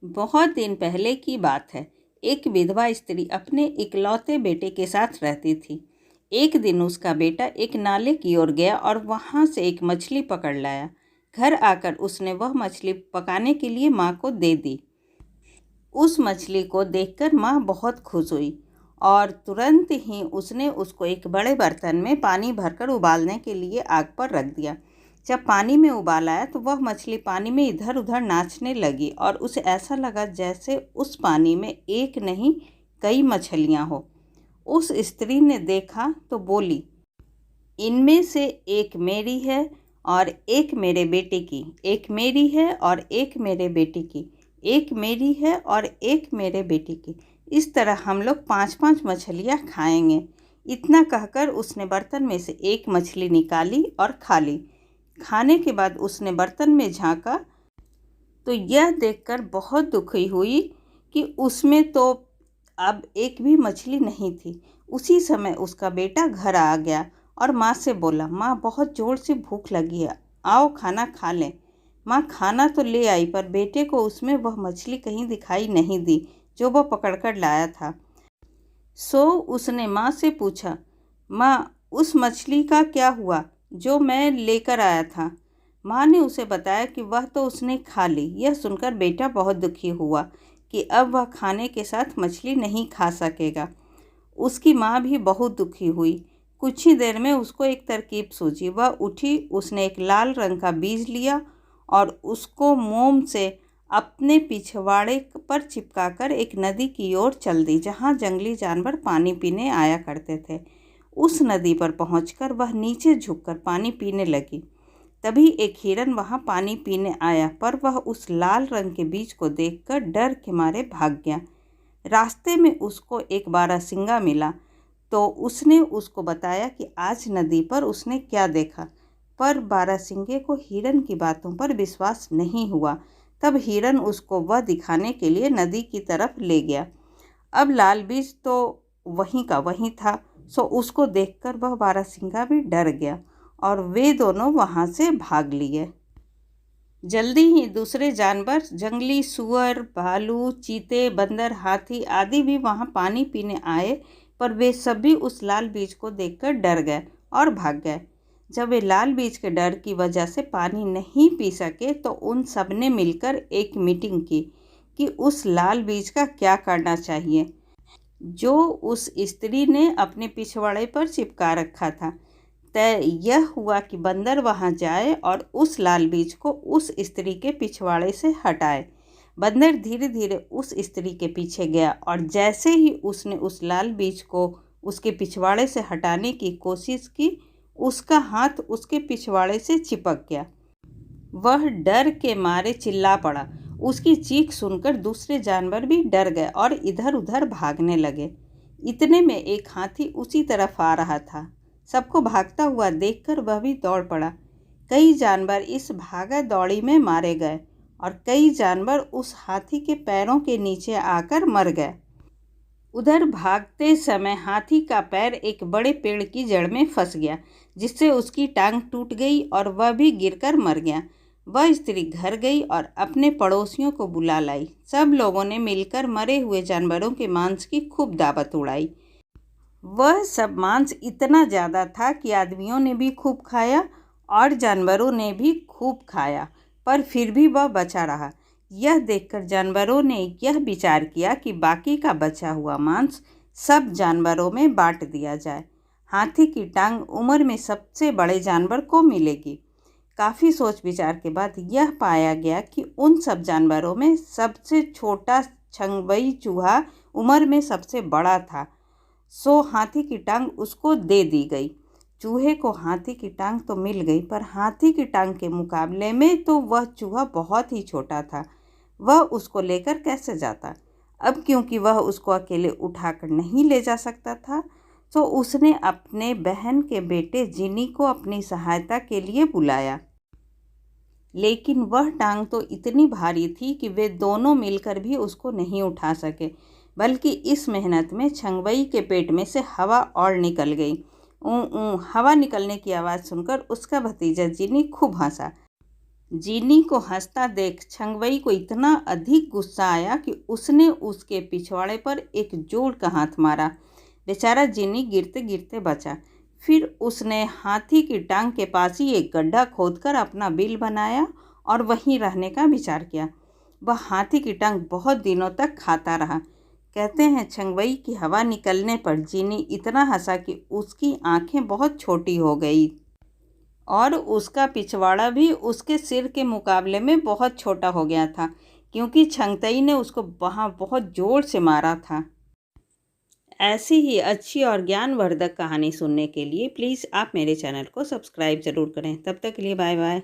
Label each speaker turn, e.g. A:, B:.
A: बहुत दिन पहले की बात है। एक विधवा स्त्री अपने इकलौते बेटे के साथ रहती थी। एक दिन उसका बेटा एक नाले की ओर गया और वहां से एक मछली पकड़ लाया। घर आकर उसने वह मछली पकाने के लिए माँ को दे दी। उस मछली को देखकर माँ बहुत खुश हुई और तुरंत ही उसने उसको एक बड़े बर्तन में पानी भरकर उबालने के लिए आग पर रख दिया। जब पानी में उबाल आया तो वह मछली पानी में इधर उधर नाचने लगी और उसे ऐसा लगा जैसे उस पानी में एक नहीं कई मछलियाँ हो। उस स्त्री ने देखा तो बोली, इनमें से एक मेरी है और एक मेरे बेटे की, एक मेरी है और एक मेरे बेटे की, एक मेरी है और एक मेरे बेटे की। इस तरह हम लोग 5-5 मछलियाँ खाएंगे। इतना कहकर उसने बर्तन में से एक मछली निकाली और खा ली। खाने के बाद उसने बर्तन में झांका तो यह देखकर बहुत दुखी हुई कि उसमें तो अब एक भी मछली नहीं थी। उसी समय उसका बेटा घर आ गया और माँ से बोला, माँ बहुत ज़ोर से भूख लगी है, आओ खाना खा लें। माँ खाना तो ले आई पर बेटे को उसमें वह मछली कहीं दिखाई नहीं दी जो वह पकड़कर लाया था। सो उसने माँ से पूछा, माँ उस मछली का क्या हुआ जो मैं लेकर आया था? माँ ने उसे बताया कि वह तो उसने खा ली। यह सुनकर बेटा बहुत दुखी हुआ कि अब वह खाने के साथ मछली नहीं खा सकेगा। उसकी माँ भी बहुत दुखी हुई। कुछ ही देर में उसको एक तरकीब सूझी। वह उठी, उसने एक लाल रंग का बीज लिया और उसको मोम से अपने पिछवाड़े पर चिपकाकर एक नदी की ओर चल दी जहाँ जंगली जानवर पानी पीने आया करते थे। उस नदी पर पहुंचकर वह नीचे झुककर पानी पीने लगी। तभी एक हिरन वहां पानी पीने आया पर वह उस लाल रंग के बीज को देखकर डर के मारे भाग गया। रास्ते में उसको एक बारहसिंगा मिला तो उसने उसको बताया कि आज नदी पर उसने क्या देखा, पर बारहसिंगे को हिरन की बातों पर विश्वास नहीं हुआ। तब हिरन उसको वह दिखाने के लिए नदी की तरफ ले गया। अब लाल बीज तो वहीं का वहीं था, सो उसको देखकर वह बारहसिंगा भी डर गया और वे दोनों वहां से भाग लिए। जल्दी ही दूसरे जानवर, जंगली सूअर, भालू, चीते, बंदर, हाथी आदि भी वहां पानी पीने आए, पर वे सभी उस लाल बीज को देखकर डर गए और भाग गए। जब वे लाल बीज के डर की वजह से पानी नहीं पी सके तो उन सब ने मिलकर एक मीटिंग की कि उस लाल बीज का क्या करना चाहिए जो उस स्त्री ने अपने पिछवाड़े पर चिपका रखा था। तय यह हुआ कि बंदर वहां जाए और उस लाल बीज को उस स्त्री के पिछवाड़े से हटाए। बंदर धीरे धीरे उस स्त्री के पीछे गया और जैसे ही उसने उस लाल बीज को उसके पिछवाड़े से हटाने की कोशिश की, उसका हाथ उसके पिछवाड़े से चिपक गया। वह डर के मारे चिल्ला पड़ा। उसकी चीख सुनकर दूसरे जानवर भी डर गए और इधर उधर भागने लगे। इतने में एक हाथी उसी तरफ आ रहा था। सबको भागता हुआ देखकर वह भी दौड़ पड़ा। कई जानवर इस भागा दौड़ी में मारे गए और कई जानवर उस हाथी के पैरों के नीचे आकर मर गए। उधर भागते समय हाथी का पैर एक बड़े पेड़ की जड़ में फंस गया, जिससे उसकी टांग टूट गई और वह भी गिरकर मर गया। वह स्त्री घर गई और अपने पड़ोसियों को बुला लाई। सब लोगों ने मिलकर मरे हुए जानवरों के मांस की खूब दावत उड़ाई। वह सब मांस इतना ज़्यादा था कि आदमियों ने भी खूब खाया और जानवरों ने भी खूब खाया, पर फिर भी वह बचा रहा। यह देखकर जानवरों ने यह विचार किया कि बाकी का बचा हुआ मांस सब जानवरों में बांट दिया जाए। हाथी की टांग उम्र में सबसे बड़े जानवर को मिलेगी। काफ़ी सोच विचार के बाद यह पाया गया कि उन सब जानवरों में सबसे छोटा छंगबई चूहा उम्र में सबसे बड़ा था, सो हाथी की टांग उसको दे दी गई। चूहे को हाथी की टांग तो मिल गई, पर हाथी की टांग के मुकाबले में तो वह चूहा बहुत ही छोटा था। वह उसको लेकर कैसे जाता? अब क्योंकि वह उसको अकेले उठाकर नहीं ले जा सकता था, तो उसने अपने बहन के बेटे जिनी को अपनी सहायता के लिए बुलाया। लेकिन वह टांग तो इतनी भारी थी कि वे दोनों मिलकर भी उसको नहीं उठा सके, बल्कि इस मेहनत में छंगबई के पेट में से हवा और निकल गई। ऊँ ऊँ हवा निकलने की आवाज़ सुनकर उसका भतीजा जिनी खूब हंसा। जीनी को हंसता देख छंगवई को इतना अधिक गुस्सा आया कि उसने उसके पिछवाड़े पर एक जोड़ का हाथ मारा। बेचारा जीनी गिरते गिरते बचा। फिर उसने हाथी की टांग के पास ही एक गड्ढा खोदकर अपना बिल बनाया और वहीं रहने का विचार किया। वह हाथी की टांग बहुत दिनों तक खाता रहा। कहते हैं छंगवई की हवा निकलने पर जीनी इतना हंसा कि उसकी आंखें बहुत छोटी हो गई और उसका पिछवाड़ा भी उसके सिर के मुकाबले में बहुत छोटा हो गया था, क्योंकि छंगतई ने उसको वहाँ बहुत ज़ोर से मारा था। ऐसी ही अच्छी और ज्ञानवर्धक कहानी सुनने के लिए प्लीज़ आप मेरे चैनल को सब्सक्राइब ज़रूर करें। तब तक के लिए बाय बाय।